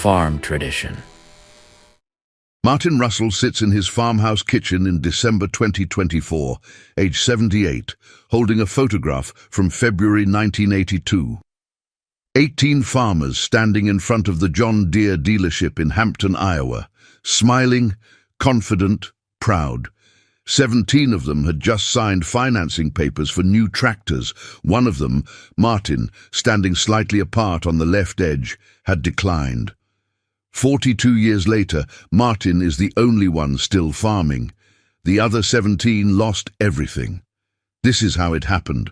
farm tradition. Martin Russell sits in his farmhouse kitchen in December 2024, age 78, holding a photograph from February 1982. 18 farmers standing in front of the John Deere dealership in Hampton, Iowa, smiling, confident, proud. 17 of them had just signed financing papers for new tractors. One of them, Martin, standing slightly apart on the left edge, had declined. 42 years later, Martin is the only one still farming. The other 17 lost everything. This is how it happened.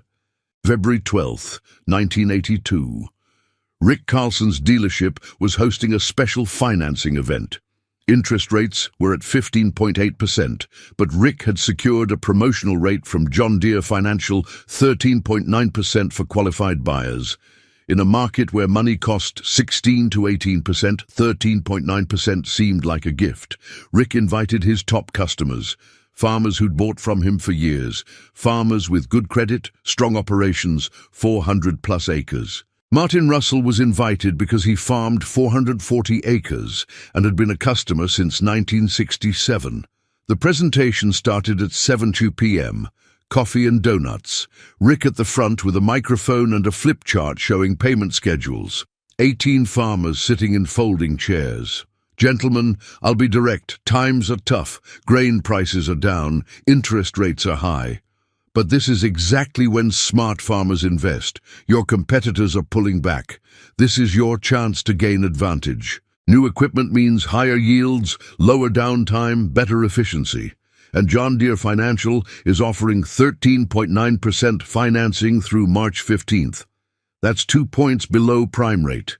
February 12, 1982. Rick Carlson's dealership was hosting a special financing event. Interest rates were at 15.8%, but Rick had secured a promotional rate from John Deere Financial, 13.9% for qualified buyers. In a market where money cost 16 to 18%, 13.9% seemed like a gift. Rick invited his top customers, farmers who'd bought from him for years, farmers with good credit, strong operations, 400-plus acres. Martin Russell was invited because he farmed 440 acres and had been a customer since 1967. The presentation started at 7:02 p.m., coffee and donuts. Rick at the front with a microphone and a flip chart showing payment schedules. 18 farmers sitting in folding chairs. Gentlemen, I'll be direct. Times are tough. Grain prices are down. Interest rates are high. But this is exactly when smart farmers invest. Your competitors are pulling back. This is your chance to gain advantage. New equipment means higher yields, lower downtime, better efficiency. And John Deere Financial is offering 13.9% financing through March 15th. That's 2 points below prime rate.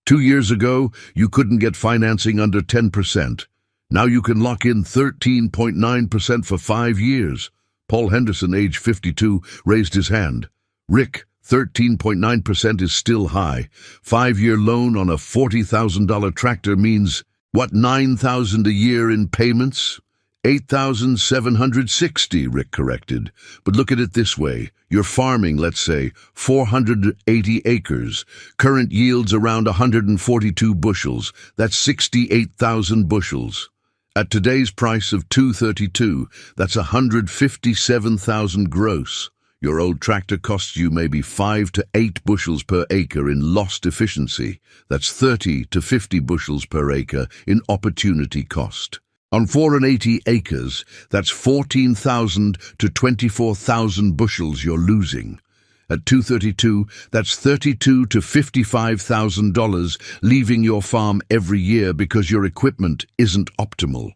2 years ago, you couldn't get financing under 10%. Now you can lock in 13.9% for 5 years. Paul Henderson, age 52, raised his hand. Rick, 13.9% is still high. 5-year loan on a $40,000 tractor means, what, $9,000 a year in payments? $8,760, Rick corrected. But look at it this way. You're farming, let's say, 480 acres. Current yields around 142 bushels. That's 68,000 bushels. At today's price of $232, that's 157,000 gross. Your old tractor costs you maybe 5 to 8 bushels per acre in lost efficiency. That's 30 to 50 bushels per acre in opportunity cost. On 480 acres, that's 14,000 to 24,000 bushels you're losing. At $232, that's $32,000 to $55,000 leaving your farm every year because your equipment isn't optimal.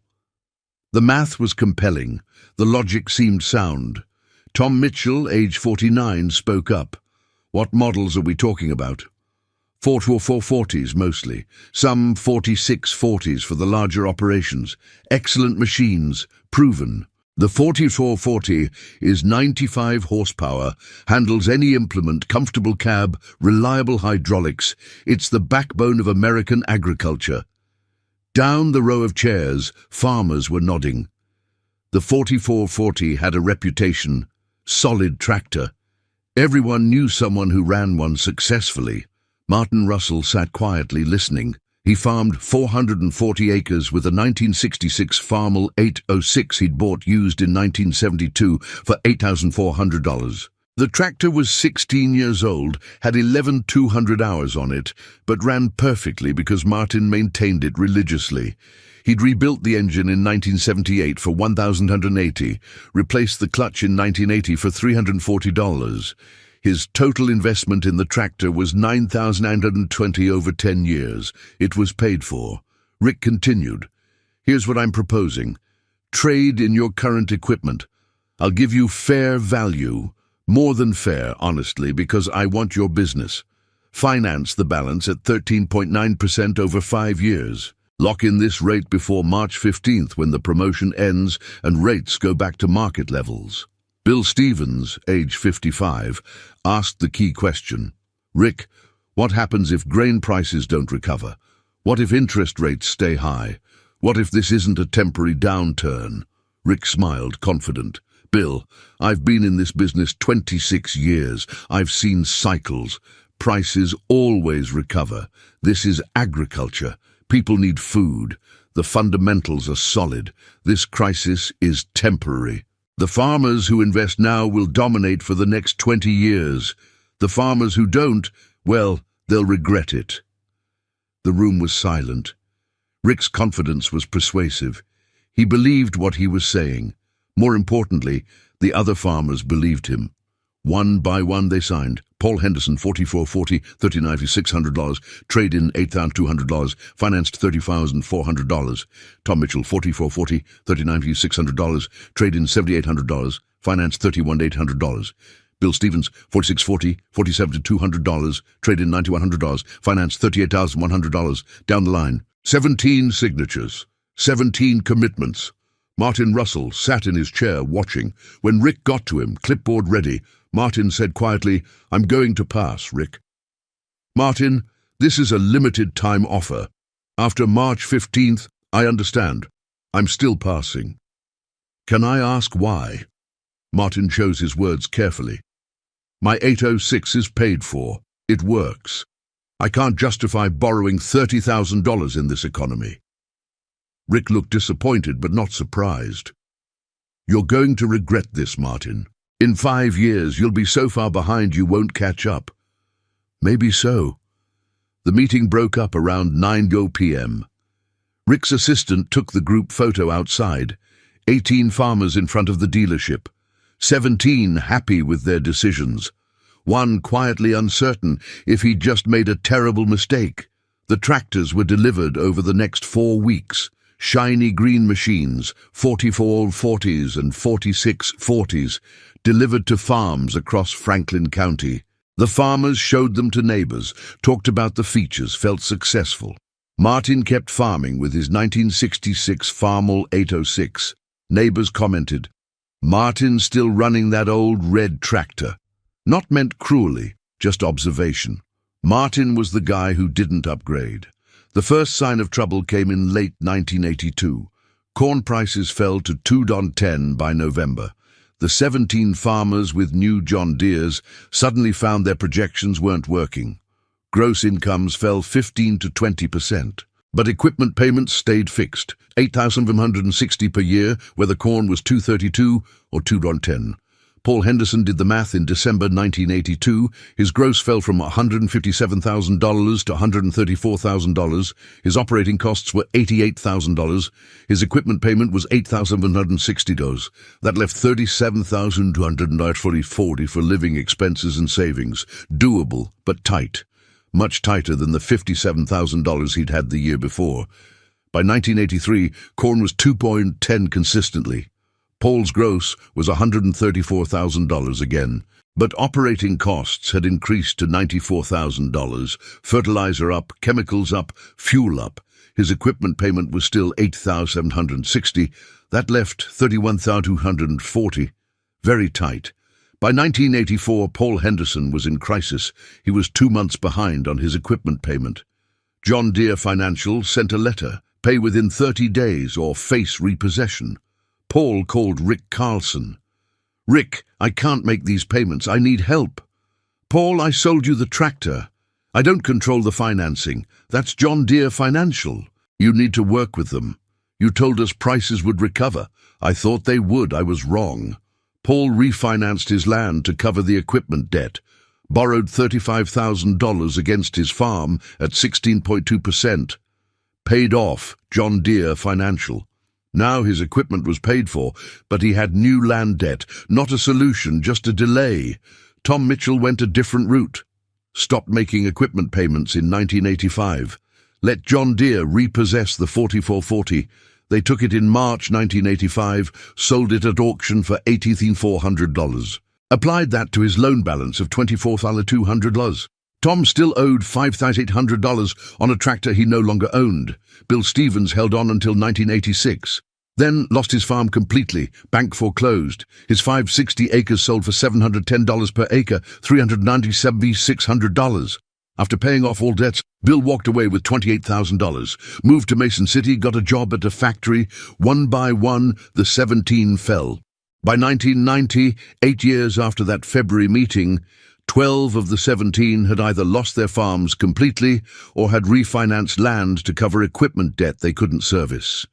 The math was compelling. The logic seemed sound. Tom Mitchell, age 49, spoke up. What models are we talking about? 440s mostly, some 4640s for the larger operations. Excellent machines, proven. The 4440 is 95 horsepower, handles any implement, comfortable cab, reliable hydraulics. It's the backbone of American agriculture. Down the row of chairs, farmers were nodding. The 4440 had a reputation, solid tractor. Everyone knew someone who ran one successfully. Martin Russell sat quietly listening. He farmed 440 acres with a 1966 Farmall 806 he'd bought used in 1972 for $8,400. The tractor was 16 years old, had 11,200 hours on it, but ran perfectly because Martin maintained it religiously. He'd rebuilt the engine in 1978 for $1,180, replaced the clutch in 1980 for $340. His total investment in the tractor was $9,920 over 10 years. It was paid for. Rick continued. Here's what I'm proposing. Trade in your current equipment. I'll give you fair value. More than fair, honestly, because I want your business. Finance the balance at 13.9% over 5 years. Lock in this rate before March 15th when the promotion ends and rates go back to market levels. Bill Stevens, age 55, asked the key question. Rick, what happens if grain prices don't recover? What if interest rates stay high? What if this isn't a temporary downturn? Rick smiled, confident. Bill, I've been in this business 26 years. I've seen cycles. Prices always recover. This is agriculture. People need food. The fundamentals are solid. This crisis is temporary. The farmers who invest now will dominate for the next 20 years. The farmers who don't, well, they'll regret it. The room was silent. Rick's confidence was persuasive. He believed what he was saying. More importantly, the other farmers believed him. One by one they signed. Paul Henderson, $44.40, $39,600, trade-in $8,200, financed $30,400. Tom Mitchell, $44.40, $39,600, trade-in $7,800, financed $31,800. Bill Stevens, $46.40, $47,200, trade-in $9,100, financed $38,100. Down the line, 17 signatures, 17 commitments. Martin Russell sat in his chair watching. When Rick got to him, clipboard ready, Martin said quietly, "I'm going to pass, Rick." "Martin, this is a limited time offer. After March 15th, I understand. I'm still passing." "Can I ask why?" Martin chose his words carefully. "My 806 is paid for. It works. I can't justify borrowing $30,000 in this economy." Rick looked disappointed but not surprised. "You're going to regret this, Martin. In 5 years, you'll be so far behind you won't catch up." "Maybe so." The meeting broke up around 9 p.m. Rick's assistant took the group photo outside. 18 farmers in front of the dealership. 17 happy with their decisions. One quietly uncertain if he'd just made a terrible mistake. The tractors were delivered over the next 4 weeks. Shiny green machines, 4440s and 4640s, delivered to farms across Franklin County. The farmers showed them to neighbors, talked about the features, felt successful. Martin kept farming with his 1966 Farmall 806. Neighbors commented, "Martin's still running that old red tractor." Not meant cruelly, just observation. Martin was the guy who didn't upgrade. The first sign of trouble came in late 1982. Corn prices fell to $2.10 by November. The 17 farmers with new John Deeres suddenly found their projections weren't working. Gross incomes fell 15 to 20%. But equipment payments stayed fixed, $8,160 per year, whether corn was $2.32 or $2.10. Paul Henderson did the math in December 1982. His gross fell from $157,000 to $134,000. His operating costs were $88,000. His equipment payment was $8,160. That left $37,240 for living expenses and savings. Doable, but tight. Much tighter than the $57,000 he'd had the year before. By 1983, corn was $2.10 consistently. Paul's gross was $134,000 again, but operating costs had increased to $94,000, fertilizer up, chemicals up, fuel up. His equipment payment was still $8,760. That left $31,240. Very tight. By 1984, Paul Henderson was in crisis. He was 2 months behind on his equipment payment. John Deere Financial sent a letter, pay within 30 days or face repossession. Paul called Rick Carlson. "Rick, I can't make these payments. I need help." "Paul, I sold you the tractor. I don't control the financing. That's John Deere Financial. You need to work with them. You told us prices would recover. I thought they would. I was wrong." Paul refinanced his land to cover the equipment debt, borrowed $35,000 against his farm at 16.2%. Paid off John Deere Financial. Now his equipment was paid for, but he had new land debt, not a solution, just a delay. Tom Mitchell went a different route. Stopped making equipment payments in 1985. Let John Deere repossess the 4440. They took it in March 1985, sold it at auction for $18,400. Applied that to his loan balance of $24,200. Tom still owed $5,800 on a tractor he no longer owned. Bill Stevens held on until 1986. Then lost his farm completely, bank foreclosed. His 560 acres sold for $710 per acre, $397,600. After paying off all debts, Bill walked away with $28,000, moved to Mason City, got a job at a factory. One by one, the 17 fell. By 1990, 8 years after that February meeting, 12 of the 17 had either lost their farms completely or had refinanced land to cover equipment debt they couldn't service.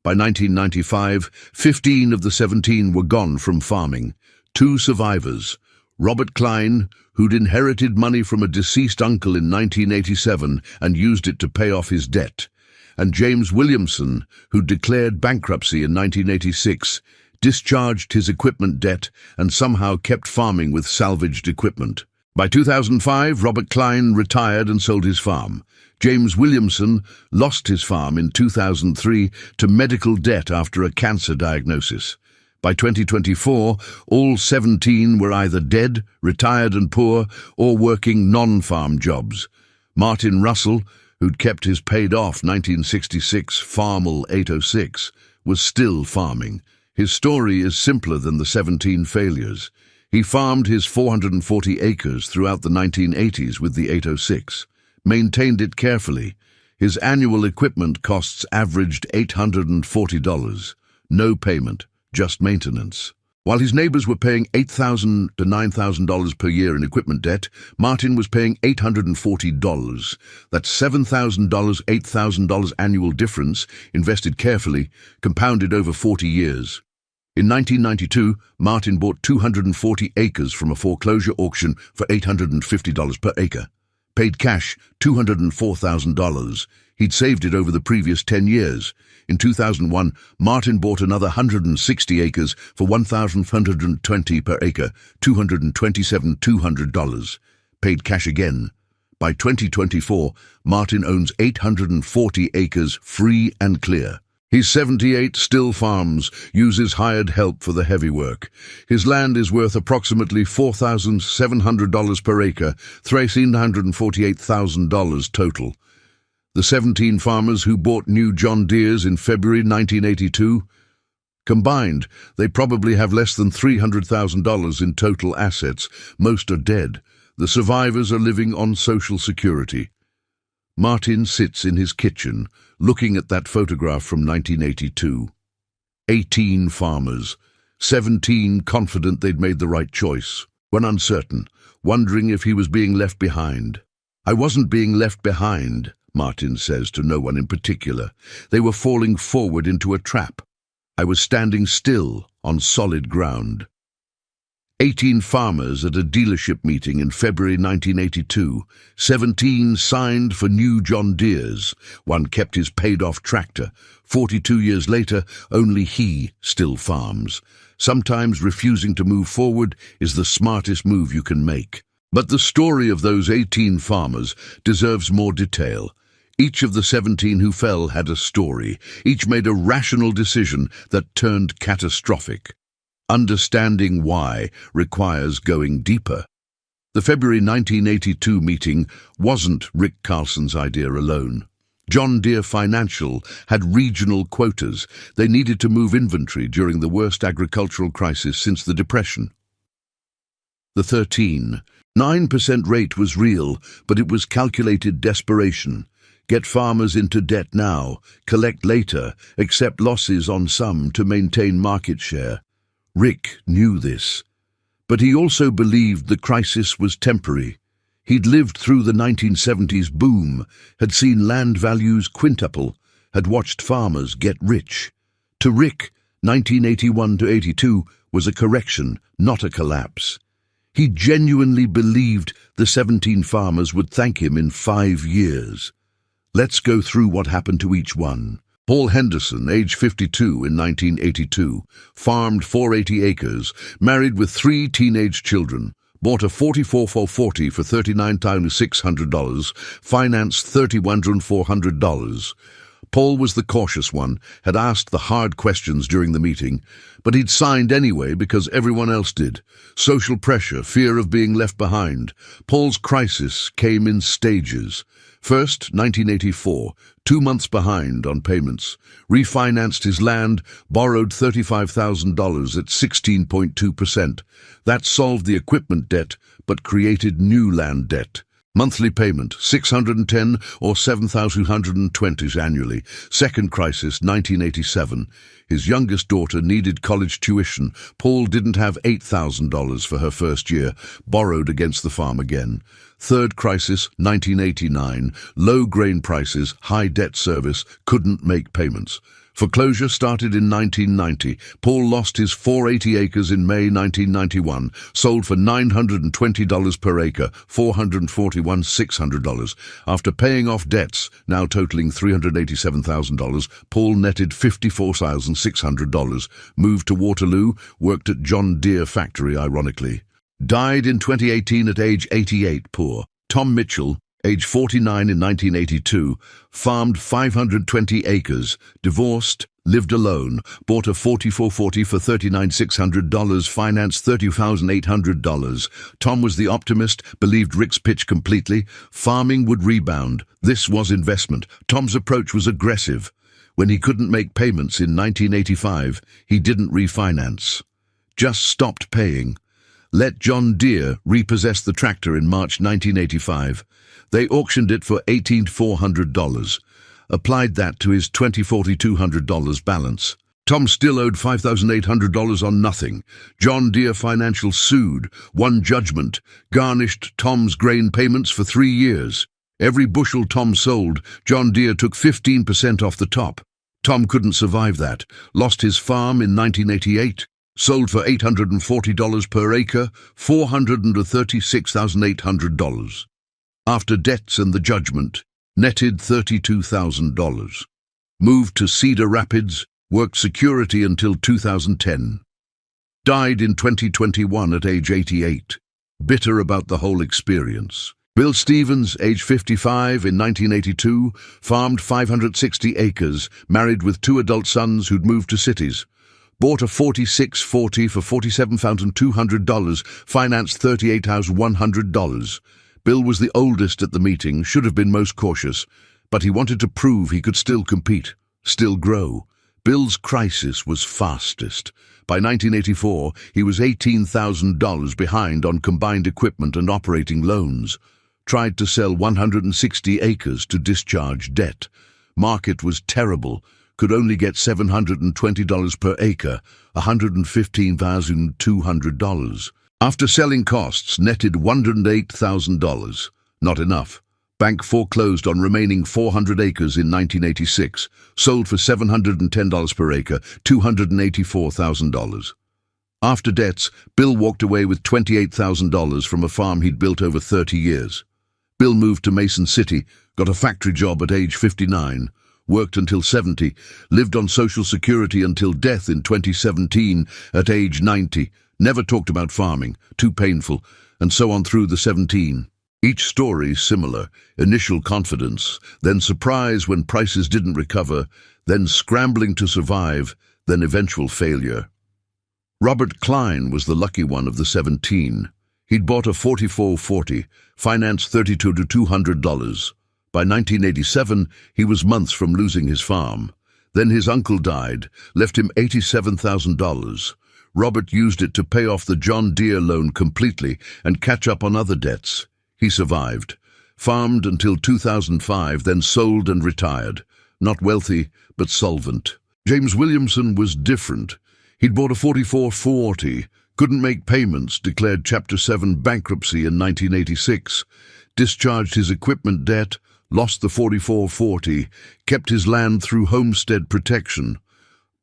By 1995, 15 of the 17 were gone from farming. 2 survivors, Robert Klein, who'd inherited money from a deceased uncle in 1987 and used it to pay off his debt, and James Williamson, who declared bankruptcy in 1986, discharged his equipment debt and somehow kept farming with salvaged equipment. By 2005, Robert Klein retired and sold his farm. James Williamson lost his farm in 2003 to medical debt after a cancer diagnosis. By 2024, all 17 were either dead, retired and poor, or working non-farm jobs. Martin Russell, who'd kept his paid-off 1966 Farmall 806, was still farming. His story is simpler than the 17 failures. He farmed his 440 acres throughout the 1980s with the 806, maintained it carefully. His annual equipment costs averaged $840. No payment, just maintenance. While his neighbors were paying $8,000 to $9,000 per year in equipment debt, Martin was paying $840. That's $7,000, $8,000 annual difference, invested carefully, compounded over 40 years. In 1992, Martin bought 240 acres from a foreclosure auction for $850 per acre. Paid cash $204,000. He'd saved it over the previous 10 years. In 2001, Martin bought another 160 acres for $1,120 per acre, $227,200. Paid cash again. By 2024, Martin owns 840 acres free and clear. He's 78, still farms, uses hired help for the heavy work. His land is worth approximately $4,700 per acre, $348,000 total. The 17 farmers who bought new John Deeres in February 1982, combined, they probably have less than $300,000 in total assets. Most are dead. The survivors are living on Social Security. Martin sits in his kitchen, looking at that photograph from 1982. 18 farmers, 17 confident they'd made the right choice, one uncertain, wondering if he was being left behind. I wasn't being left behind, Martin says to no one in particular. They were falling forward into a trap. I was standing still on solid ground. 18 farmers at a dealership meeting in February 1982. 17 signed for new John Deeres. One kept his paid-off tractor. 42 years later, only he still farms. Sometimes refusing to move forward is the smartest move you can make. But the story of those 18 farmers deserves more detail. Each of the 17 who fell had a story. Each made a rational decision that turned catastrophic. Understanding why requires going deeper. The February 1982 meeting wasn't Rick Carlson's idea alone. John Deere Financial had regional quotas. They needed to move inventory during the worst agricultural crisis since the Depression. The 9% rate was real, but it was calculated desperation. Get farmers into debt now, collect later, accept losses on some to maintain market share. Rick knew this, but he also believed the crisis was temporary. He'd lived through the 1970s boom, had seen land values quintuple, had watched farmers get rich. To Rick, 1981 to 82 was a correction, not a collapse. He genuinely believed the 17 farmers would thank him in 5 years. Let's go through what happened to each one. Paul Henderson, age 52 in 1982, farmed 480 acres, married with 3 teenage children, bought a 44 440 for $39,600, financed $31,400. Paul was the cautious one, had asked the hard questions during the meeting, but he'd signed anyway because everyone else did. Social pressure, fear of being left behind. Paul's crisis came in stages. First, 1984, 2 months behind on payments. Refinanced his land, borrowed $35,000 at 16.2%. That solved the equipment debt, but created new land debt. Monthly payment, $610 or $7,220 annually. Second crisis, 1987. His youngest daughter needed college tuition. Paul didn't have $8,000 for her first year, borrowed against the farm again. Third crisis, 1989. Low grain prices, high debt service, couldn't make payments. Foreclosure started in 1990. Paul lost his 480 acres in May 1991, sold for $920 per acre, $441,600. After paying off debts, now totaling $387,000, Paul netted $54,600, moved to Waterloo, worked at John Deere factory, ironically. Died in 2018 at age 88, poor. Tom Mitchell, age 49 in 1982, farmed 520 acres, divorced, lived alone, bought a 4440 for $39,600, financed $30,800. Tom was the optimist, believed Rick's pitch completely. Farming would rebound. This was investment. Tom's approach was aggressive. When he couldn't make payments in 1985, he didn't refinance. Just stopped paying. Let John Deere repossess the tractor in March 1985. They auctioned it for $18,400, applied that to his $2,200 balance. Tom still owed $5,800 on nothing. John Deere Financial sued, won judgment, garnished Tom's grain payments for 3 years. Every bushel Tom sold, John Deere took 15% off the top. Tom couldn't survive that, lost his farm in 1988. Sold for $840 per acre, $436,800. After debts and the judgment, netted $32,000. Moved to Cedar Rapids, worked security until 2010. Died in 2021 at age 88, bitter about the whole experience. Bill Stevens, age 55, in 1982, farmed 560 acres, married with 2 adult sons who'd moved to cities. Bought a 4640 for $47,200, financed $38,100. Bill was the oldest at the meeting, should have been most cautious, but he wanted to prove he could still compete, still grow. Bill's crisis was fastest. By 1984, he was $18,000 behind on combined equipment and operating loans. Tried to sell 160 acres to discharge debt. Market was terrible. Could only get $720 per acre, $115,200. After selling costs, netted $108,000. Not enough. Bank foreclosed on remaining 400 acres in 1986, sold for $710 per acre, $284,000. After debts, Bill walked away with $28,000 from a farm he'd built over 30 years. Bill moved to Mason City, got a factory job at age 59, worked until 70, lived on Social Security until death in 2017 at age 90, never talked about farming, too painful, and so on through the 17. Each story similar, initial confidence, then surprise when prices didn't recover, then scrambling to survive, then eventual failure. Robert Klein was the lucky one of the 17. He'd bought a 4440, financed $32,200. By 1987, he was months from losing his farm. Then his uncle died, left him $87,000. Robert used it to pay off the John Deere loan completely and catch up on other debts. He survived. Farmed until 2005, then sold and retired. Not wealthy, but solvent. James Williamson was different. He'd bought a 4440, couldn't make payments, declared Chapter 7 bankruptcy in 1986, discharged his equipment debt, lost the 4440, kept his land through homestead protection,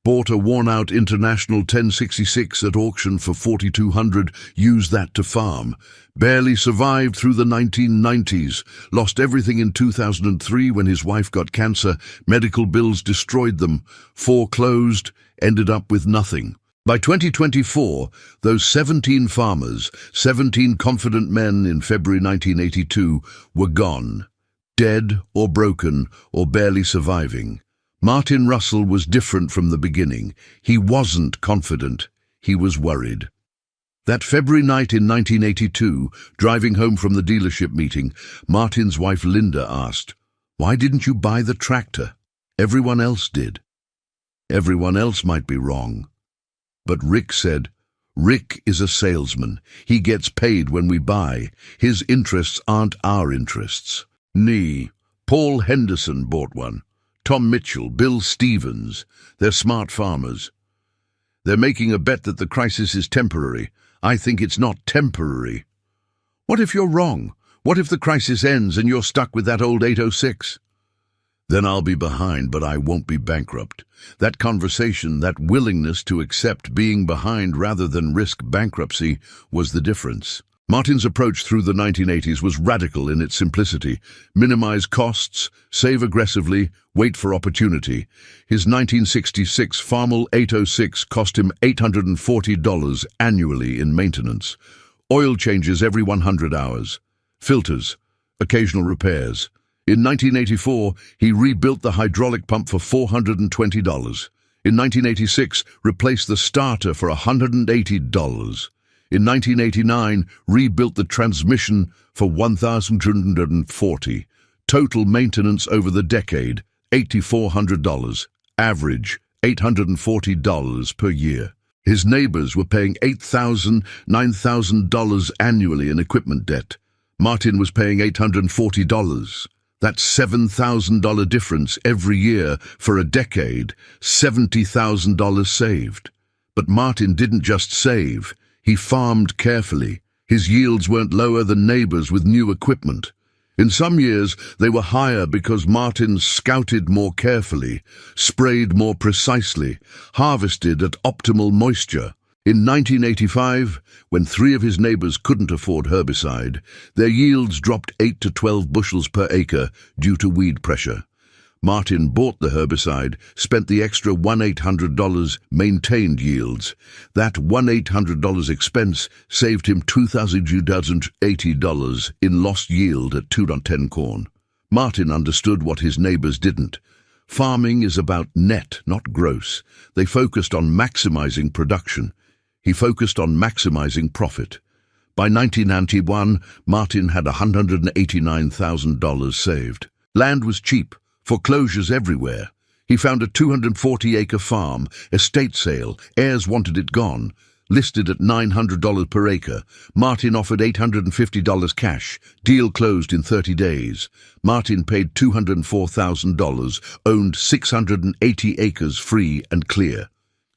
bought a worn-out International 1066 at auction for $4,200, used that to farm, barely survived through the 1990s, lost everything in 2003 when his wife got cancer, medical bills destroyed them, foreclosed, ended up with nothing. By 2024, those 17 farmers, 17 confident men in February 1982, were gone. Dead or broken or barely surviving. Martin Russell was different from the beginning. He wasn't confident. He was worried. That February night in 1982, driving home from the dealership meeting, Martin's wife Linda asked, "Why didn't you buy the tractor? Everyone else did." Everyone else might be wrong. But Rick said, Rick is a salesman. He gets paid when we buy. His interests aren't our interests. Paul Henderson bought one. Tom Mitchell, Bill Stevens. They're smart farmers. They're making a bet that the crisis is temporary. I think it's not temporary. What if you're wrong? What if the crisis ends and you're stuck with that old 806? Then I'll be behind, but I won't be bankrupt. That conversation, that willingness to accept being behind rather than risk bankruptcy was the difference. Martin's approach through the 1980s was radical in its simplicity. Minimize costs, save aggressively, wait for opportunity. His 1966 Farmall 806 cost him $840 annually in maintenance. Oil changes every 100 hours. Filters, occasional repairs. In 1984, he rebuilt the hydraulic pump for $420. In 1986, replaced the starter for $180. In 1989, rebuilt the transmission for $1,240. Total maintenance over the decade, $8,400. Average, $840 per year. His neighbors were paying $8,000, $9,000 annually in equipment debt. Martin was paying $840. That's $7,000 difference every year for a decade, $70,000 saved. But Martin didn't just save. He farmed carefully. His yields weren't lower than neighbors with new equipment. In some years, they were higher because Martin scouted more carefully, sprayed more precisely, harvested at optimal moisture. In 1985, when 3 of his neighbors couldn't afford herbicide, their yields dropped 8 to 12 bushels per acre due to weed pressure. Martin bought the herbicide, spent the extra $1,800, maintained yields. That $1,800 expense saved him $2,080 in lost yield at 2.10 corn. Martin understood what his neighbors didn't. Farming is about net, not gross. They focused on maximizing production. He focused on maximizing profit. By 1991, Martin had $189,000 saved. Land was cheap. Foreclosures everywhere. He found a 240-acre farm, estate sale, heirs wanted it gone, listed at $900 per acre. Martin offered $850 cash, deal closed in 30 days. Martin paid $204,000, owned 680 acres free and clear.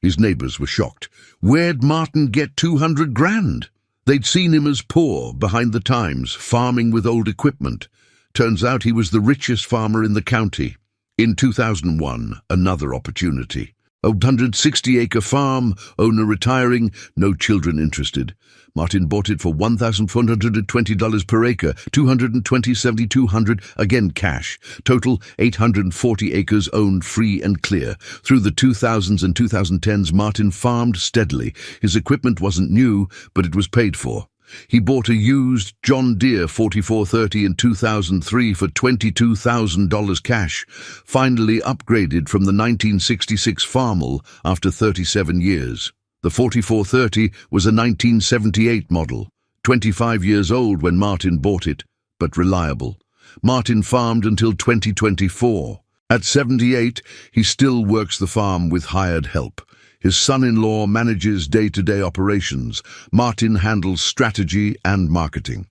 His neighbors were shocked. Where'd Martin get 200 grand? They'd seen him as poor, behind the times, farming with old equipment. Turns out he was the richest farmer in the county. In 2001, another opportunity. A 160-acre farm, owner retiring, no children interested. Martin bought it for $1,420 per acre, $220,700, again cash. Total 840 acres owned free and clear. Through the 2000s and 2010s, Martin farmed steadily. His equipment wasn't new, but it was paid for. He bought a used John Deere 4430 in 2003 for $22,000 cash, finally upgraded from the 1966 Farmall after 37 years. The 4430 was a 1978 model, 25 years old when Martin bought it, but reliable. Martin farmed until 2024. At 78, he still works the farm with hired help. His son-in-law manages day-to-day operations. Martin handles strategy and marketing.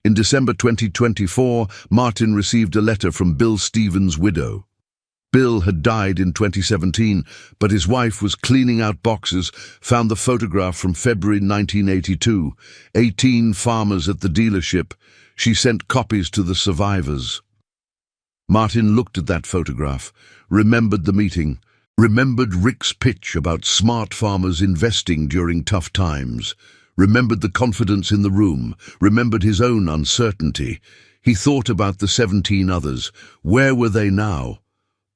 In December 2024, Martin received a letter from Bill Stevens' widow. Bill had died in 2017, but his wife was cleaning out boxes, found the photograph from February 1982. 18 farmers at the dealership. She sent copies to the survivors. Martin looked at that photograph, remembered the meeting, remembered Rick's pitch about smart farmers investing during tough times, remembered the confidence in the room, remembered his own uncertainty. He thought about the 17 others. Where were they now?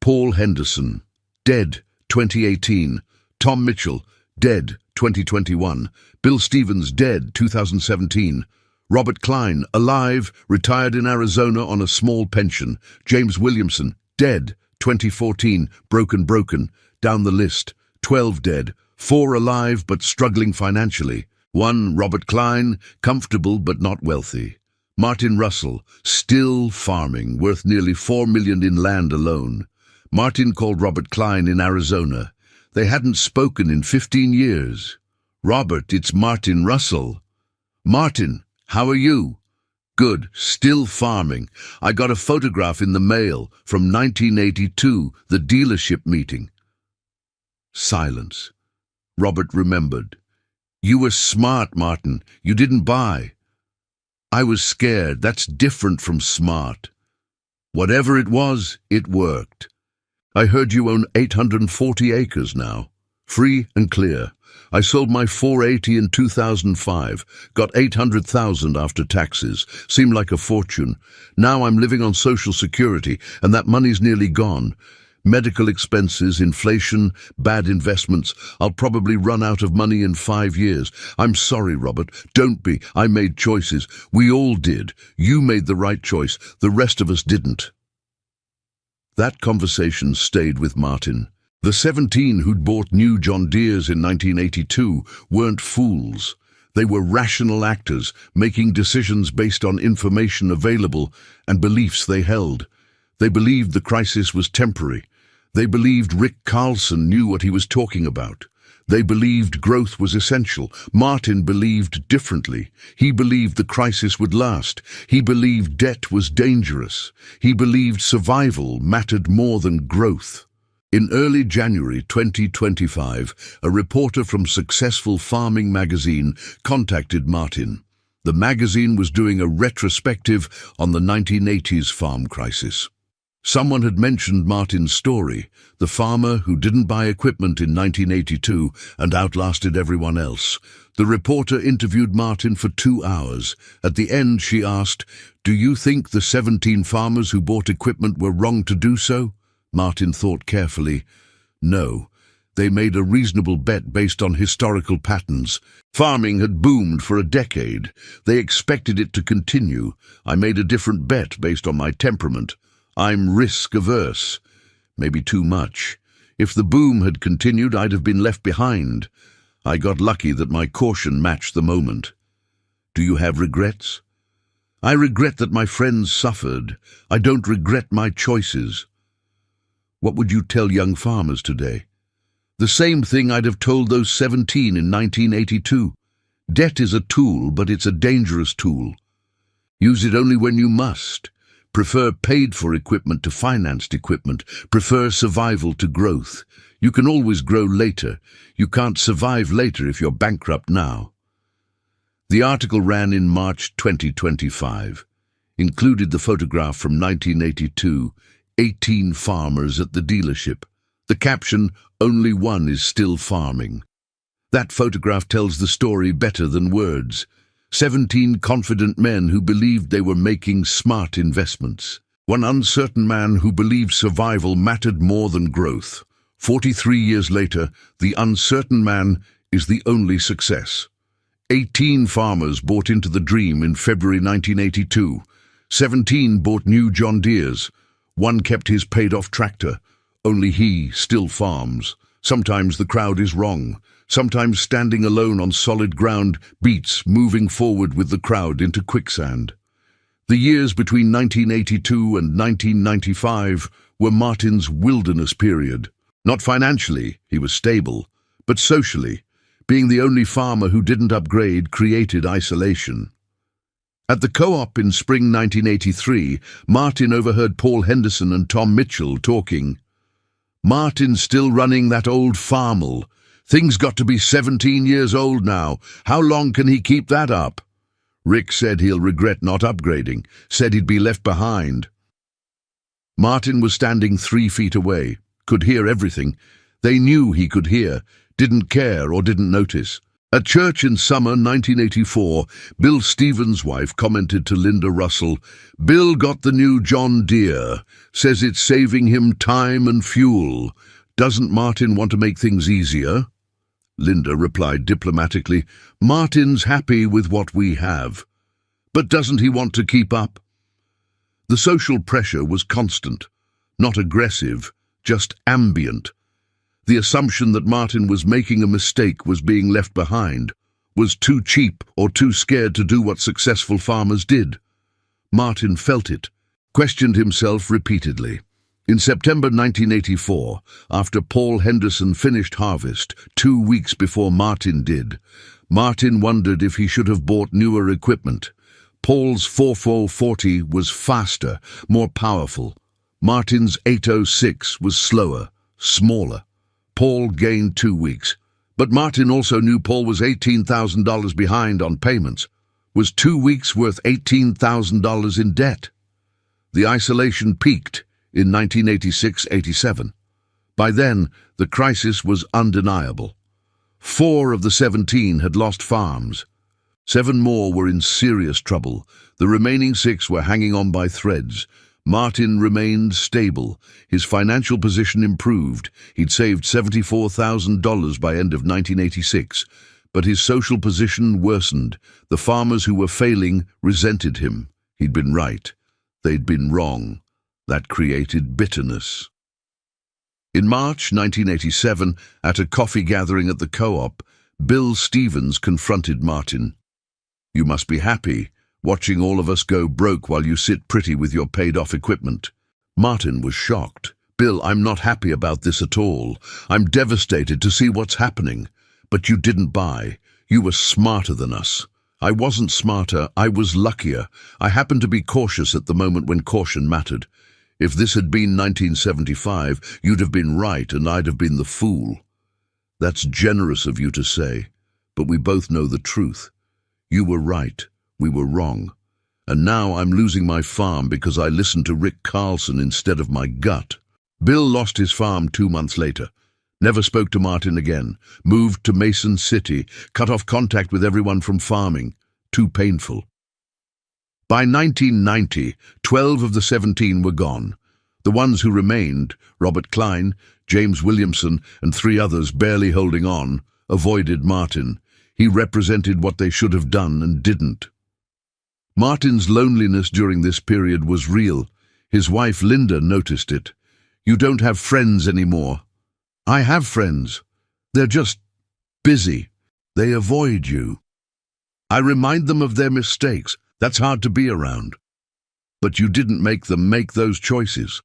Paul Henderson, dead, 2018. Tom Mitchell, dead, 2021. Bill Stevens, dead, 2017. Robert Klein, alive, retired in Arizona on a small pension. James Williamson, dead, 2014, broken, down the list, 12 dead, 4 alive but struggling financially. 1, Robert Klein, comfortable but not wealthy. Martin Russell, still farming, worth nearly $4 million in land alone. Martin called Robert Klein in Arizona. They hadn't spoken in 15 years. Robert, it's Martin Russell. Martin, how are you? Good, still farming. I got a photograph in the mail from 1982, the dealership meeting. Silence. Robert remembered. You were smart, Martin. You didn't buy. I was scared. That's different from smart. Whatever it was, it worked. I heard you own 840 acres now. Free and clear. I sold my 480 in 2005, got 800,000 after taxes. Seemed like a fortune. Now I'm living on Social Security, and that money's nearly gone. Medical expenses, inflation, bad investments. I'll probably run out of money in 5 years. I'm sorry, Robert. Don't be. I made choices. We all did. You made the right choice. The rest of us didn't. That conversation stayed with Martin. The 17 who'd bought new John Deeres in 1982 weren't fools. They were rational actors, making decisions based on information available and beliefs they held. They believed the crisis was temporary. They believed Rick Carlson knew what he was talking about. They believed growth was essential. Martin believed differently. He believed the crisis would last. He believed debt was dangerous. He believed survival mattered more than growth. In early January 2025, a reporter from Successful Farming magazine contacted Martin. The magazine was doing a retrospective on the 1980s farm crisis. Someone had mentioned Martin's story, the farmer who didn't buy equipment in 1982 and outlasted everyone else. The reporter interviewed Martin for 2 hours. At the end, she asked, "Do you think the 17 farmers who bought equipment were wrong to do so?" Martin thought carefully. No, they made a reasonable bet based on historical patterns. Farming had boomed for a decade. They expected it to continue. I made a different bet based on my temperament. I'm risk-averse. Maybe too much. If the boom had continued, I'd have been left behind. I got lucky that my caution matched the moment. Do you have regrets? I regret that my friends suffered. I don't regret my choices. What would you tell young farmers today? The same thing I'd have told those 17 in 1982. Debt is a tool, but it's a dangerous tool. Use it only when you must. Prefer paid-for equipment to financed equipment. Prefer survival to growth. You can always grow later. You can't survive later if you're bankrupt now. The article ran in March 2025. Included the photograph from 1982, 18 farmers at the dealership. The caption, "Only one is still farming." That photograph tells the story better than words. 17 confident men who believed they were making smart investments. One uncertain man who believed survival mattered more than growth. 43 years later, the uncertain man is the only success. 18 farmers bought into the dream in February 1982. 17 bought new John Deeres. One kept his paid-off tractor. Only he still farms. Sometimes the crowd is wrong. Sometimes standing alone on solid ground beats moving forward with the crowd into quicksand. The years between 1982 and 1995 were Martin's wilderness period. Not financially, he was stable, but socially. Being the only farmer who didn't upgrade created isolation. At the co-op in spring 1983, Martin overheard Paul Henderson and Tom Mitchell talking. "Martin's still running that old farmel. Thing's got to be 17 years old now. How long can he keep that up?" Rick said he'll regret not upgrading, said he'd be left behind. Martin was standing 3 feet away, could hear everything. They knew he could hear, didn't care or didn't notice. At church in summer 1984, Bill Stevens' wife commented to Linda Russell, "Bill got the new John Deere, says it's saving him time and fuel. Doesn't Martin want to make things easier?" Linda replied diplomatically, "Martin's happy with what we have. But doesn't he want to keep up?" The social pressure was constant, not aggressive, just ambient. The assumption that Martin was making a mistake, was being left behind, was too cheap or too scared to do what successful farmers did. Martin felt it, questioned himself repeatedly. In September 1984, after Paul Henderson finished harvest 2 weeks before Martin did, Martin wondered if he should have bought newer equipment. Paul's 4440 was faster, more powerful. Martin's 806 was slower, smaller. Paul gained 2 weeks. But Martin also knew Paul was $18,000 behind on payments. Was 2 weeks worth $18,000 in debt? The isolation peaked in 1986-87. By then, the crisis was undeniable. 4 of the 17 had lost farms. 7 more were in serious trouble. The remaining 6 were hanging on by threads. Martin remained stable. His financial position improved. He'd saved $74,000 by end of 1986. But his social position worsened. The farmers who were failing resented him. He'd been right. They'd been wrong. That created bitterness. In March 1987, at a coffee gathering at the co-op, Bill Stevens confronted Martin. "You must be happy, watching all of us go broke while you sit pretty with your paid-off equipment." Martin was shocked. "Bill, I'm not happy about this at all. I'm devastated to see what's happening. But you didn't buy. You were smarter than us." "I wasn't smarter, I was luckier. I happened to be cautious at the moment when caution mattered. If this had been 1975, you'd have been right and I'd have been the fool." "That's generous of you to say, but we both know the truth. You were right, we were wrong. And now I'm losing my farm because I listened to Rick Carlson instead of my gut." Bill lost his farm 2 months later. Never spoke to Martin again. Moved to Mason City. Cut off contact with everyone from farming. Too painful. By 1990, 12 of the 17 were gone. The ones who remained, Robert Klein, James Williamson, and 3 others barely holding on, avoided Martin. He represented what they should have done and didn't. Martin's loneliness during this period was real. His wife Linda noticed it. "You don't have friends anymore." "I have friends. They're just busy. They avoid you." "I remind them of their mistakes. That's hard to be around." "But you didn't make them make those choices."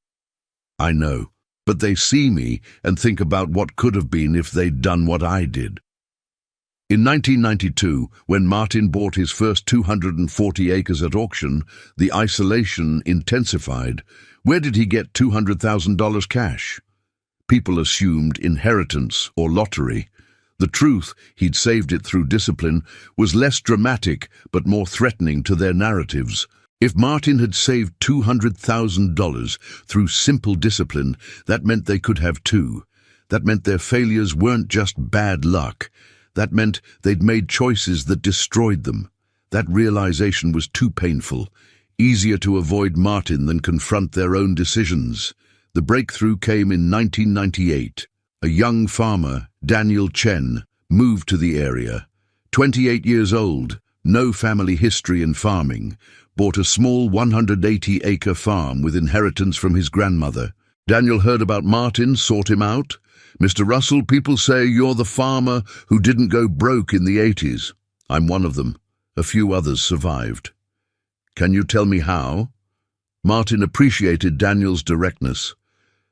"I know, but they see me and think about what could have been if they'd done what I did." In 1992, when Martin bought his first 240 acres at auction, the isolation intensified. Where did he get $200,000 cash? People assumed inheritance or lottery. The truth, he'd saved it through discipline, was less dramatic but more threatening to their narratives. If Martin had saved $200,000 through simple discipline, that meant they could have 2. That meant their failures weren't just bad luck. That meant they'd made choices that destroyed them. That realization was too painful. Easier to avoid Martin than confront their own decisions. The breakthrough came in 1998. A young farmer, Daniel Chen, moved to the area. 28 years old, no family history in farming, bought a small 180-acre farm with inheritance from his grandmother. Daniel heard about Martin, sought him out. "Mr. Russell, people say you're the farmer who didn't go broke in the 80s. I'm one of them. A few others survived. Can you tell me how?" Martin appreciated Daniel's directness.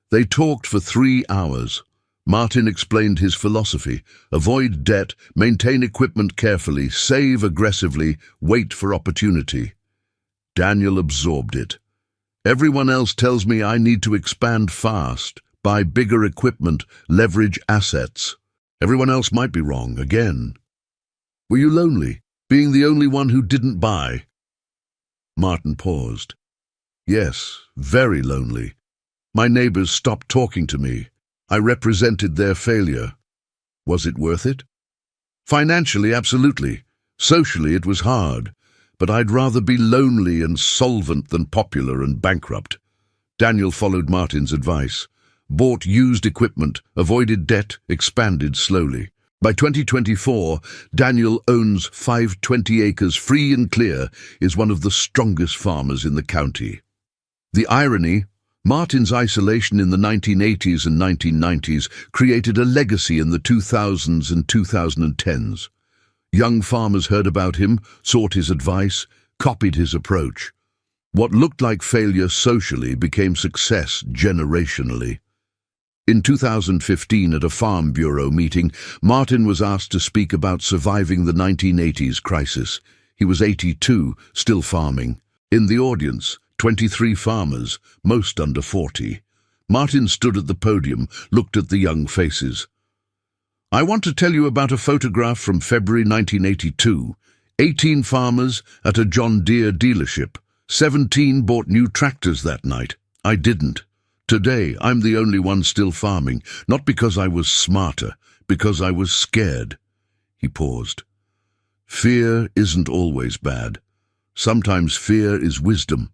They talked for 3 hours. Martin explained his philosophy: avoid debt, maintain equipment carefully, save aggressively, wait for opportunity. Daniel absorbed it. "Everyone else tells me I need to expand fast, buy bigger equipment, leverage assets. Everyone else might be wrong, again." "Were you lonely, being the only one who didn't buy?" Martin paused. "Yes, very lonely. My neighbors stopped talking to me. I represented their failure. Was it worth it?" "Financially, absolutely. Socially, it was hard. But I'd rather be lonely and solvent than popular and bankrupt." Daniel followed Martin's advice. Bought used equipment, avoided debt, expanded slowly. By 2024, Daniel owns 520 acres free and clear, is one of the strongest farmers in the county. The irony, Martin's isolation in the 1980s and 1990s created a legacy in the 2000s and 2010s. Young farmers heard about him, sought his advice, copied his approach. What looked like failure socially became success generationally. In 2015, at a Farm Bureau meeting, Martin was asked to speak about surviving the 1980s crisis. He was 82, still farming. In the audience, 23 farmers, most under 40. Martin stood at the podium, looked at the young faces. "I want to tell you about a photograph from February 1982. 18 farmers at a John Deere dealership. 17 bought new tractors that night. I didn't. Today, I'm the only one still farming, not because I was smarter, because I was scared." He paused. Fear isn't always bad. Sometimes fear is wisdom.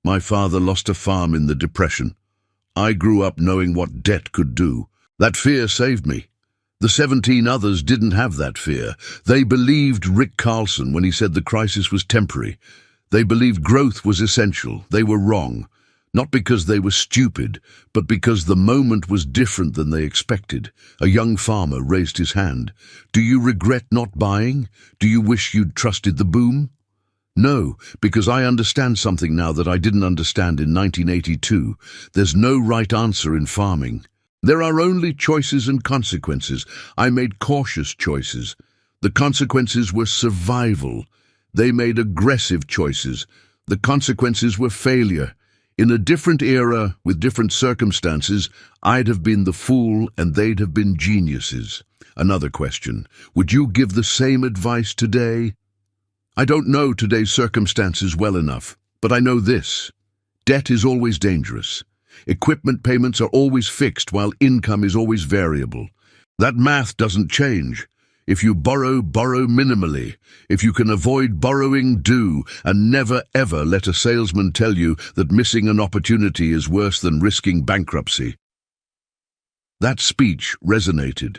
My father lost a farm in the Depression. I grew up knowing what debt could do. That fear saved me. The 17 others didn't have that fear. They believed Rick Carlson when he said the crisis was temporary. They believed growth was essential. They were wrong. Not because they were stupid, but because the moment was different than they expected. A young farmer raised his hand. "Do you regret not buying? Do you wish you'd trusted the boom?" "No, because I understand something now that I didn't understand in 1982. There's no right answer in farming. There are only choices and consequences. I made cautious choices. The consequences were survival. They made aggressive choices. The consequences were failure. In a different era, with different circumstances, I'd have been the fool and they'd have been geniuses." Another question. Would you give the same advice today? I don't know today's circumstances well enough, but I know this. Debt is always dangerous. Equipment payments are always fixed while income is always variable. That math doesn't change. If you borrow, borrow minimally. If you can avoid borrowing, do, and never ever let a salesman tell you that missing an opportunity is worse than risking bankruptcy. That speech resonated.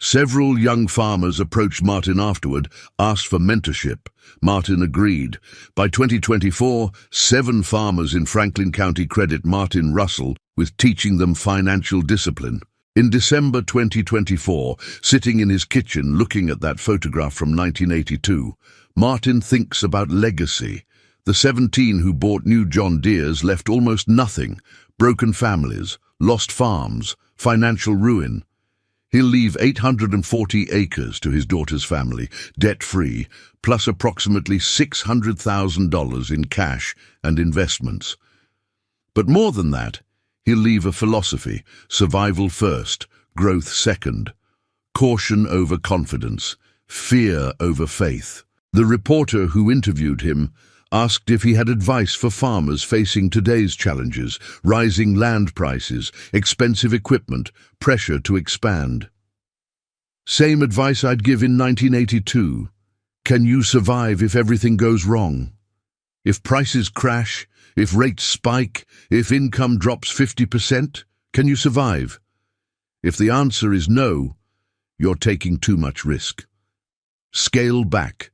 Several young farmers approached Martin afterward, asked for mentorship. Martin agreed. By 2024, 7 farmers in Franklin County credit Martin Russell with teaching them financial discipline. In December 2024, sitting in his kitchen looking at that photograph from 1982, Martin thinks about legacy. The 17 who bought new John Deeres left almost nothing: broken families, lost farms, financial ruin. He'll leave 840 acres to his daughter's family, debt-free, plus approximately $600,000 in cash and investments. But more than that, he'll leave a philosophy: survival first, growth second, caution over confidence, fear over faith. The reporter who interviewed him asked if he had advice for farmers facing today's challenges: rising land prices, expensive equipment, pressure to expand. "Same advice I'd give in 1982. Can you survive if everything goes wrong? If prices crash, if rates spike, if income drops 50%, can you survive? If the answer is no, you're taking too much risk. Scale back,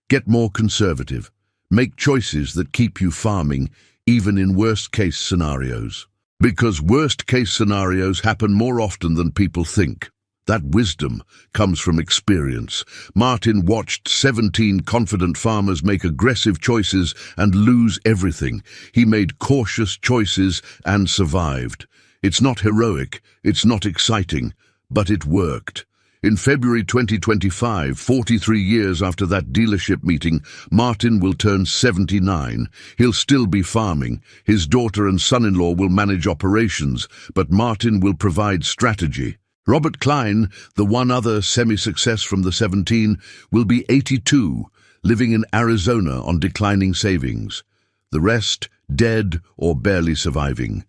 get more conservative, make choices that keep you farming even in worst-case scenarios. Because worst-case scenarios happen more often than people think. That wisdom comes from experience. Martin watched 17 confident farmers make aggressive choices and lose everything. He made cautious choices and survived. It's not heroic, it's not exciting, but it worked. In February 2025, 43 years after that dealership meeting, Martin will turn 79. He'll still be farming. His daughter and son-in-law will manage operations, but Martin will provide strategy. Robert Klein, the one other semi-success from the 17, will be 82, living in Arizona on declining savings. The rest, dead or barely surviving.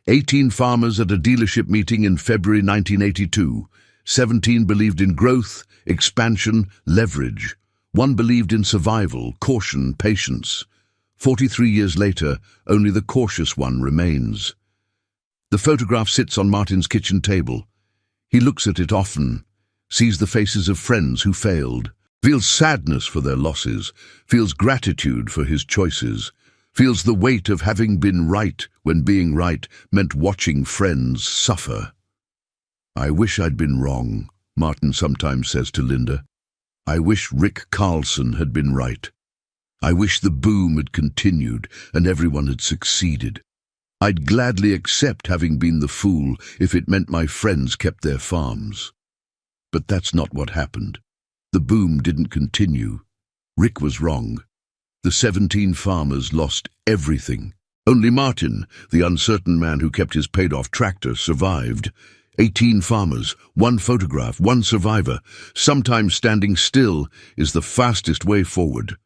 18 farmers at a dealership meeting in February 1982. 17 believed in growth, expansion, leverage. 1 believed in survival, caution, patience. 43 years later, only the cautious one remains. The photograph sits on Martin's kitchen table. He looks at it often, sees the faces of friends who failed, feels sadness for their losses, feels gratitude for his choices, feels the weight of having been right when being right meant watching friends suffer. "I wish I'd been wrong," Martin sometimes says to Linda. "I wish Rick Carlson had been right. I wish the boom had continued and everyone had succeeded. I'd gladly accept having been the fool if it meant my friends kept their farms. But that's not what happened. The boom didn't continue. Rick was wrong. The 17 farmers lost everything. Only Martin, the uncertain man who kept his paid-off tractor, survived. 18 farmers, 1 photograph, 1 survivor. Sometimes standing still is the fastest way forward.